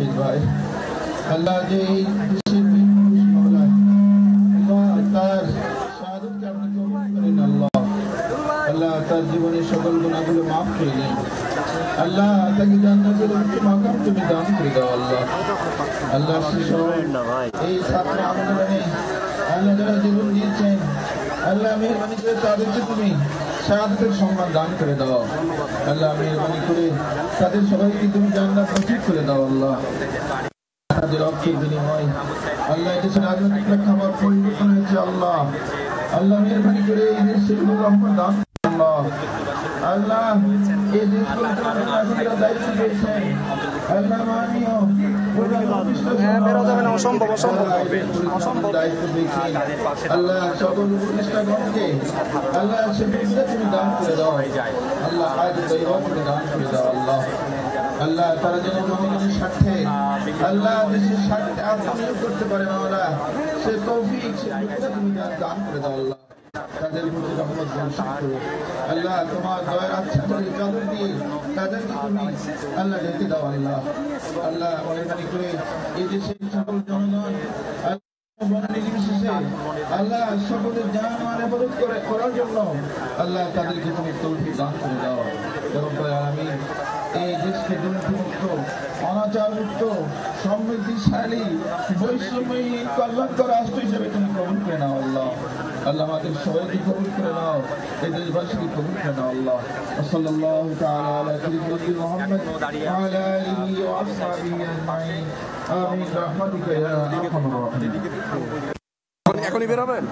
শহীদ ভাই আল্লাহ যে তার শাহাদাতকে আপনি কবুল করেন আল্লাহ। আল্লাহ তার জীবনের সকল গুনাহগুলো মাফ করে দিন আল্লাহ। তাকে জান্নাতের উচ্চ মাকাম তুমি দান করে দাও আল্লাহ। আল্লাহ এই ছাত্র আন্দোলনে আল্লাহ যারা জীবন দিয়েছেন আল্লাহ মেহরবানি করে তাদেরকে তুমি শাহাদাতের সম্মান দান করে দাও আল্লাহ। মেহরবানি করে তাদের সবাইকে তুমি জান্নাত নসিব করে দাও আল্লাহ। তাদের রক্তের বিনিময় আল্লাহ এদেশের রাজনৈতিক প্রেক্ষাপট পরিবর্তন হয়েছে আল্লাহ। আল্লাহ মেহরবানি করে এই দেশের রহমত দান আল্লাহ। আল্লাহ এই দেশ পরিচালনার দায়িত্ব পেয়েছেন আল্লাহ মাননীয় আল্লাহ সকল উপদেষ্টাগণকে আল্লাহ সেটা তুমি দান করে দাও আল্লাহ। আজ দান করে দাও আল্লাহ। আল্লাহ তারা যেন জনগণের স্বার্থে আল্লাহ দেশের স্বার্থে আত্মনিয়োগ করতে পারে মাওলা, সে তৌফিক তুমি দান করে দাও আল্লাহ। তাদের প্রতি রহমত বর্ষণ করো আল্লাহ। তোমার দয়ার আচ্ছাদনের চাদর দিয়ে তাদেরকে তুমি আল্লাহ ঢেকে দাও আল্লাহ। আল্লাহ মেহরবানি করে এই দেশের সকল জনগণ আল্লাহ সকলের জান হেফাজত করার জন্য আল্লাহ তাদেরকে তুমি তৌফিক দান করে দাও। আমি এই দেশকে দুর্নীতিমুক্ত, অনাচারমুক্ত, সমৃদ্ধিশালী, বৈষম্যহীন, কল্যাণকর রাষ্ট্র হিসেবে তুমি কবুল করে নাও আল্লাহ। আল্লাহ আমাদের সবাইকে কবুল করে নাও, এই দেশবাসীকে কবুল করে নাও আল্লাহ। সাল্লাল্লাহু তাআলা আলা সাইয়্যিদিনা মুহাম্মদ ওয়া আলা আলিহি ওয়া আসহাবিহি আজমাইন। আমিন রাহমাতিকা ইয়া আরহামার রাহিমিন। এখনই বের হবেন।